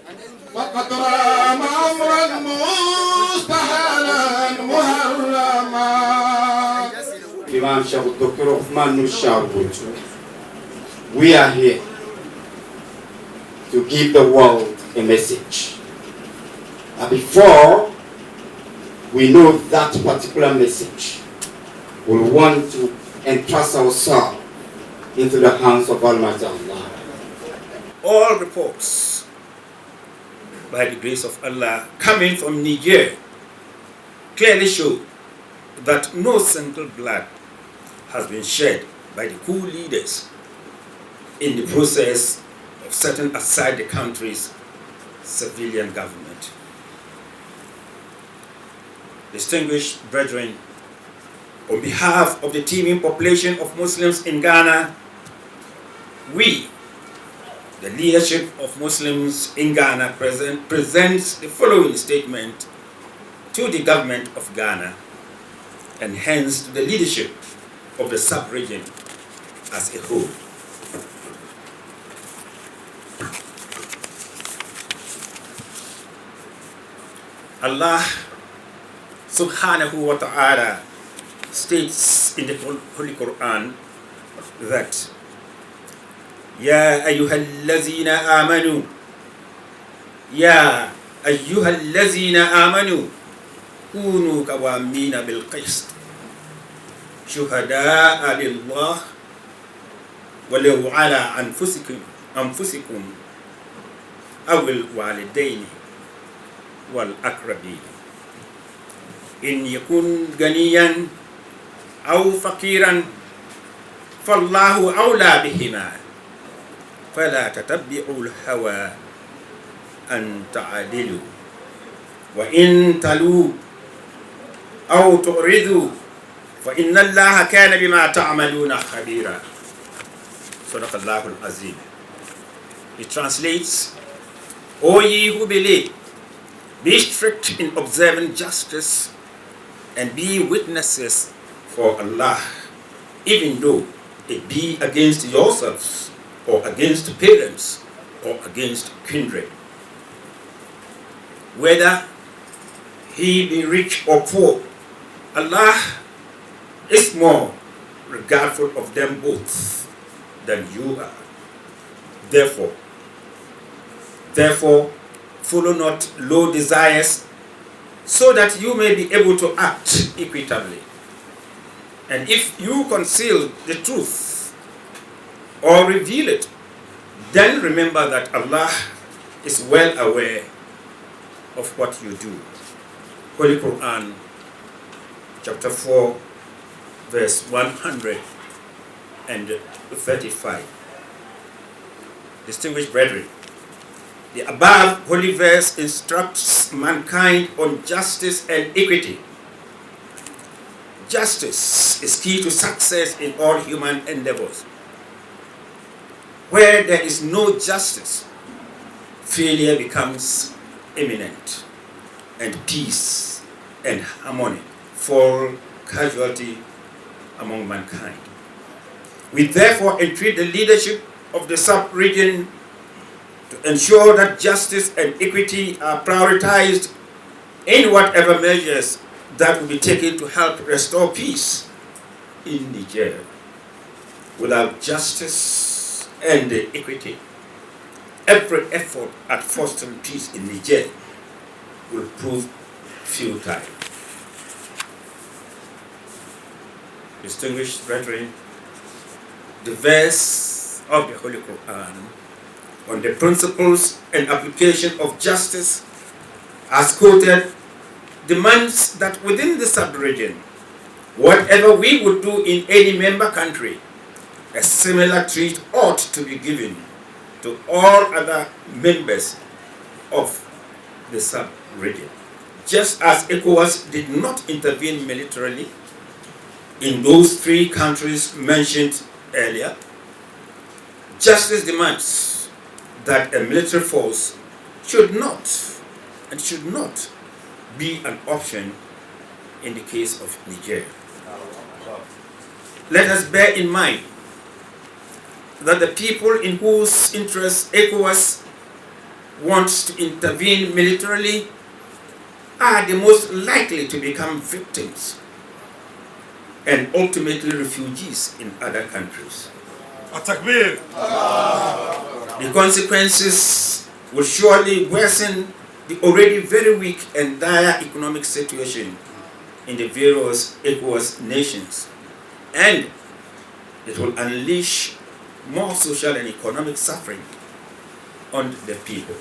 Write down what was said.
فقد رام أمرا مستحيلا محرما. Imam Shabu Dr. Uthman Nushabu, we are here to give the world a message. And before we know that particular message, we want to entrust ourselves into the hands of Almighty Allah. All reports, by the grace of Allah, coming from Niger clearly show that no single blood has been shed by the coup leaders in the process of setting aside the country's civilian government. Distinguished brethren, on behalf of the teeming population of Muslims in Ghana, we, the leadership of Muslims in Ghana, presents the following statement to the government of Ghana and hence to the leadership of the sub-region as a whole. Allah subhanahu wa ta'ala states in the Holy Quran that Ya ayyuhallazina amanu, Ya ayyuhallazina amanu, kunu qawamina bil qist, shuhada'a lillah, walau ala anfusikum awil walidaini wal akrabin, in yakun ganiyan aw faqiran fallahu awla bihima, fala tatabbi'ul hawa an ta'adilu, wa in talu aw tu'ridu fa inna Allaha kana bima ta'maluna khabira. Sadaqallahul Azim. It translates, O ye who believe, be strict in observing justice and be witnesses for Allah, even though it be against yourselves or against parents or against kindred. Whether he be rich or poor, Allah is more regardful of them both than you are. Therefore, follow not low desires, so that you may be able to act equitably. And if you conceal the truth or reveal it, then remember that Allah is well aware of what you do. Holy Quran, chapter 4, verse 135. Distinguished brethren, the above holy verse instructs mankind on justice and equity. Justice is key to success in all human endeavors. Where there is no justice, failure becomes imminent, and peace and harmony fall casualty among mankind. We therefore entreat the leadership of the sub-region to ensure that justice and equity are prioritized in whatever measures that will be taken to help restore peace in Niger. Without justice and equity, every effort at fostering peace in Niger will prove futile. Distinguished brethren, the verse of the Holy Quran on the principles and application of justice, as quoted, demands that within the sub-region, whatever we would do in any member country, a similar treat ought to be given to all other members of the sub-region. Just as Ecowas did not intervene militarily in those three countries mentioned earlier, justice demands that a military force should not be an option in the case of Niger. Let us bear in mind that the people in whose interests Ecowas wants to intervene militarily are the most likely to become victims and ultimately refugees in other countries. Atakbir! The consequences will surely worsen the already very weak and dire economic situation in the various Ecowas nations, and it will unleash more social and economic suffering on the people.